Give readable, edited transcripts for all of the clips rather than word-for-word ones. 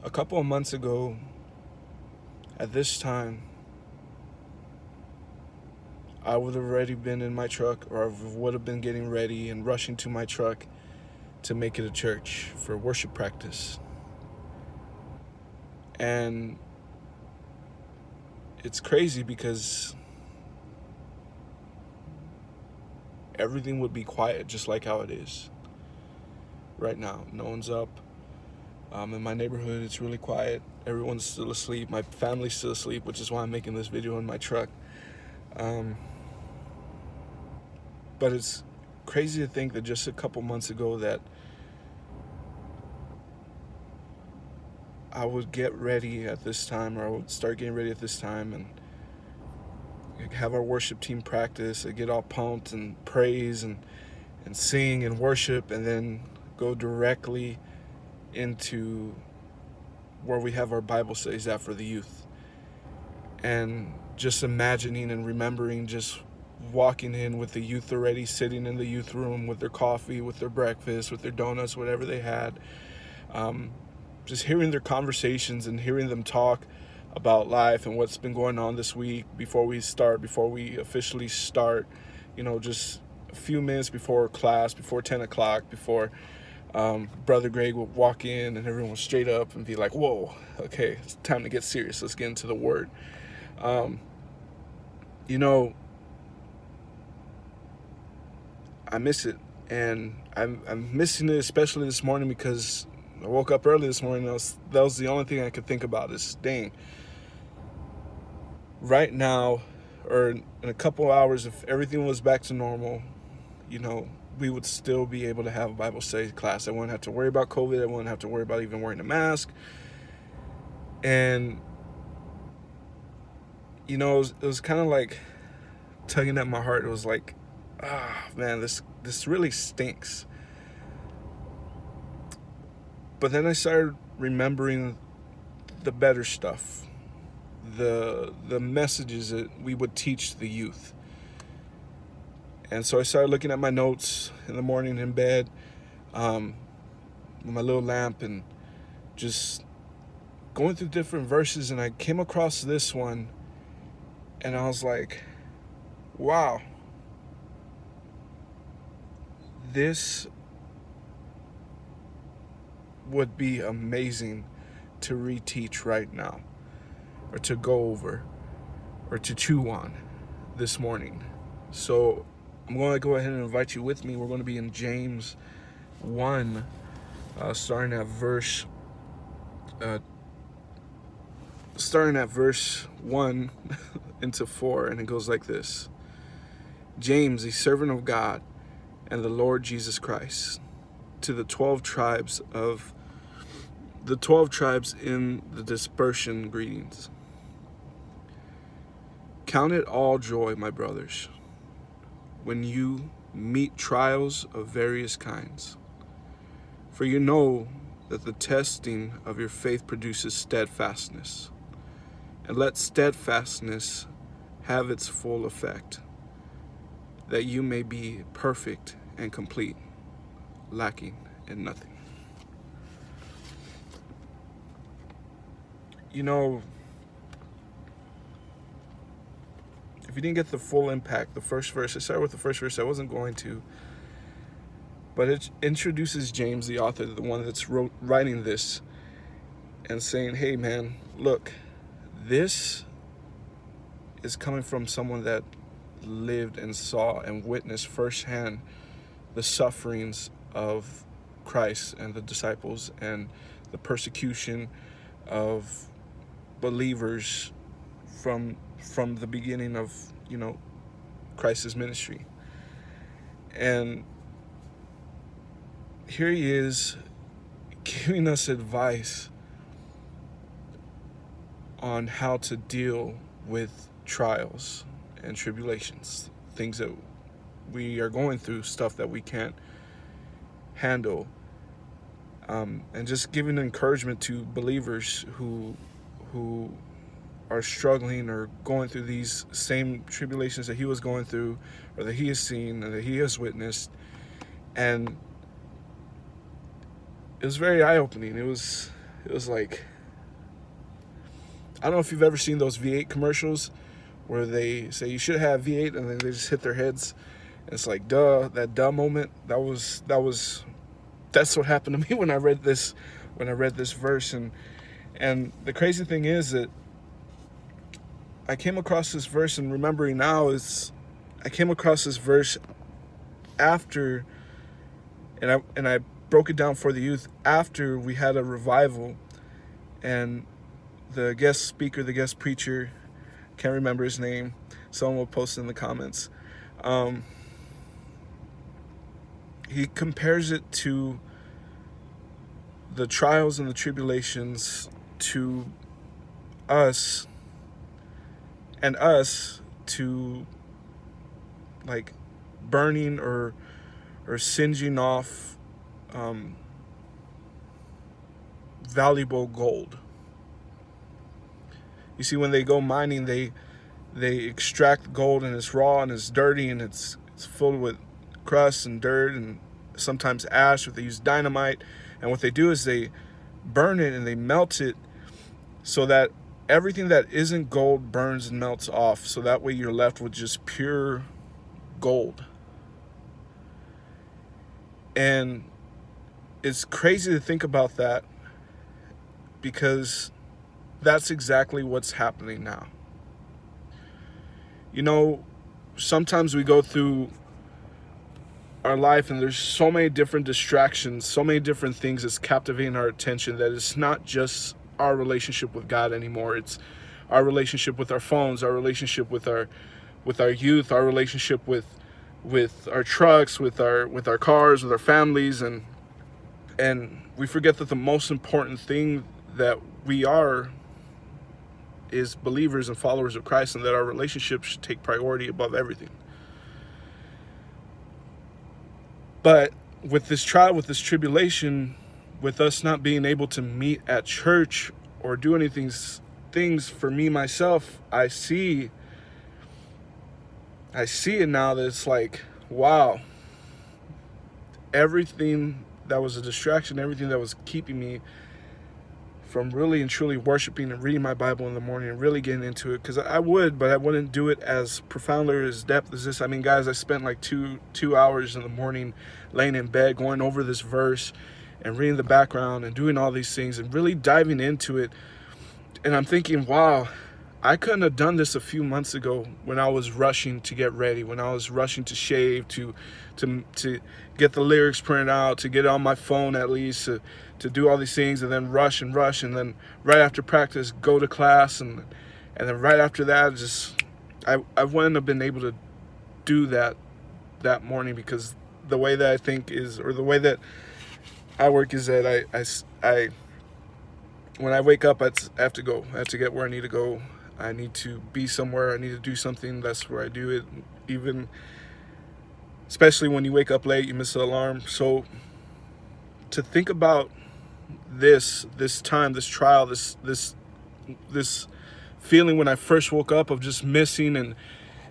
A couple of months ago, at this time, I would have already been in my truck, or I would have been getting ready and rushing to my truck to make it a church for worship practice. And it's crazy because everything would be quiet just like how it is right now. No one's up. In my neighborhood, it's really quiet. Everyone's still asleep. My family's still asleep, which is why I'm making this video in my truck. Um, but it's crazy to think that just a couple months ago that I would get ready at this time, or I would start getting ready at this time, and have our worship team practice and get all pumped and praise and sing and worship, and then go directly into where we have our Bible studies at for the youth. And just imagining and remembering just walking in with the youth already sitting in the youth room with their coffee, with their breakfast, with their donuts, whatever they had. Just hearing their conversations and hearing them talk about life and what's been going on this week before we officially start, just a few minutes before class, before 10 o'clock, before Brother Greg would walk in and everyone would straight up and be like, whoa, okay, it's time to get serious. Let's get into the word. I miss it. And I'm missing it, especially this morning, because I woke up early this morning. That was the only thing I could think about is, dang, right now, or in a couple hours, if everything was back to normal, we would still be able to have a Bible study class. I wouldn't have to worry about COVID. I wouldn't have to worry about even wearing a mask. And, it was kind of like tugging at my heart. It was like, man, this really stinks. But then I started remembering the better stuff, the messages that we would teach the youth. And so I started looking at my notes in the morning in bed, with my little lamp, and just going through different verses, and I came across this one, and I was like, wow, this would be amazing to reteach right now, or to go over, or to chew on this morning. So I'm going to go ahead and invite you with me. We're going to be in James 1, starting at verse 1 into 4, and it goes like this. James, a servant of God and the Lord Jesus Christ, to the 12 tribes in the dispersion, greetings. Count it all joy, my brothers, when you meet trials of various kinds. For you know that the testing of your faith produces steadfastness. And let steadfastness have its full effect, that you may be perfect and complete, lacking in nothing. If you didn't get the full impact, the first verse, I started with the first verse. I wasn't going to, but it introduces James, the author, the one that's writing this, and saying, hey man, look, this is coming from someone that lived and saw and witnessed firsthand the sufferings of Christ and the disciples, and the persecution of believers from the beginning of Christ's ministry. And here he is giving us advice on how to deal with trials and tribulations, things that we are going through, stuff that we can't handle, and just giving encouragement to believers who are struggling or going through these same tribulations that he was going through, or that he has seen, or that he has witnessed. And it was very eye-opening. It was It was like, I don't know if you've ever seen those V8 commercials where they say you should have V8 and then they just hit their heads. And it's like, duh, that duh moment. That's what happened to me when I read this verse. And the crazy thing is that I came across this verse, and remembering now is I came across this verse after, and I broke it down for the youth after we had a revival, and the guest speaker, the guest preacher, can't remember his name, someone will post it in the comments. He compares it to the trials and the tribulations to us, and us to like burning or singeing off valuable gold. You see, when they go mining, they extract gold, and it's raw and it's dirty and it's filled with crust and dirt and sometimes ash. Or they use dynamite, and what they do is they burn it and they melt it so that everything that isn't gold burns and melts off, so that way you're left with just pure gold. And it's crazy to think about that, because that's exactly what's happening now. You know, sometimes we go through our life and there's so many different distractions, so many different things that's captivating our attention, that it's not just our relationship with God anymore. It's our relationship with our phones, our relationship with our youth, our relationship with our trucks, with our cars, with our families, and we forget that the most important thing that we are is believers and followers of Christ, and that our relationship should take priority above everything. But with this trial, with this tribulation, with us not being able to meet at church or do anything, things for me, myself, I see it now that it's like, wow, everything that was a distraction, everything that was keeping me from really and truly worshiping and reading my Bible in the morning and really getting into it, because I would, but I wouldn't do it as profoundly or as depth as this. I mean, guys, I spent like two hours in the morning laying in bed going over this verse and reading the background and doing all these things and really diving into it. And I'm thinking, wow, I couldn't have done this a few months ago when I was rushing to get ready, when I was rushing to shave, to get the lyrics printed out, to get it on my phone at least, to do all these things, and then rush, and then right after practice go to class, and then right after that just I wouldn't have been able to do that morning, because the way that I think is, or the way that I work is that I when I wake up, I have to go. I have to get where I need to go. I need to be somewhere. I need to do something. That's where I do it. Even, especially when you wake up late, you miss the alarm. So to think about this time, this trial, this feeling when I first woke up of just missing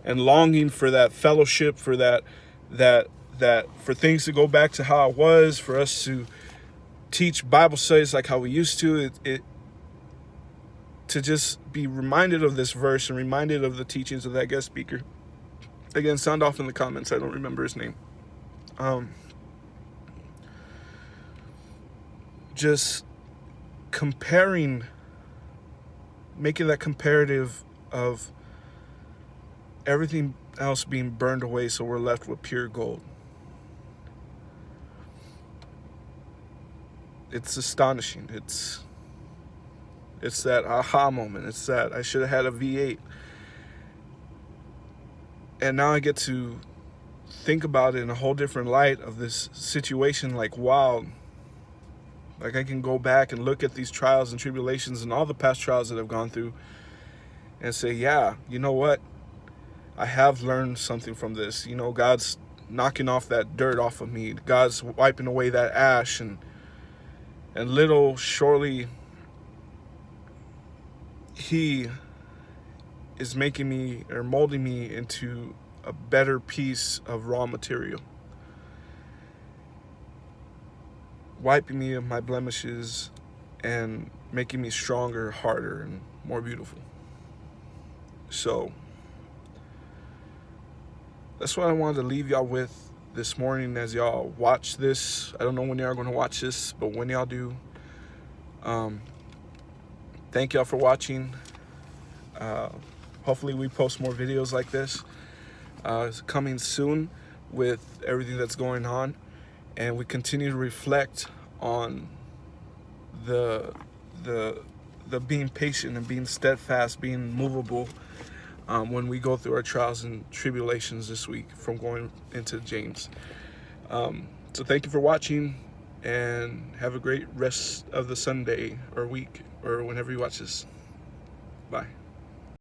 and longing for that fellowship, for that for things to go back to how it was, for us to teach Bible studies like how we used to, to just be reminded of this verse and reminded of the teachings of that guest speaker. Again, sound off in the comments. I don't remember his name. Just comparing, making that comparative of everything else being burned away, so we're left with pure gold. It's astonishing. It's that aha moment. It's that I should have had a V8. And now I get to think about it in a whole different light of this situation. Like, wow, like I can go back and look at these trials and tribulations and all the past trials that I've gone through and say, yeah, you know what? I have learned something from this. You know, God's knocking off that dirt off of me. God's wiping away that ash, and little surely He is making me, or molding me into a better piece of raw material, wiping me of my blemishes and making me stronger, harder, and more beautiful. So that's what I wanted to leave y'all with this morning as y'all watch this. I don't know when y'all are going to watch this, but when y'all do, thank y'all for watching. Hopefully we post more videos like this. It's coming soon with everything that's going on, and we continue to reflect on the being patient and being steadfast, being movable when we go through our trials and tribulations this week from going into James. So thank you for watching, and have a great rest of the Sunday or week or whenever you watch this. Bye.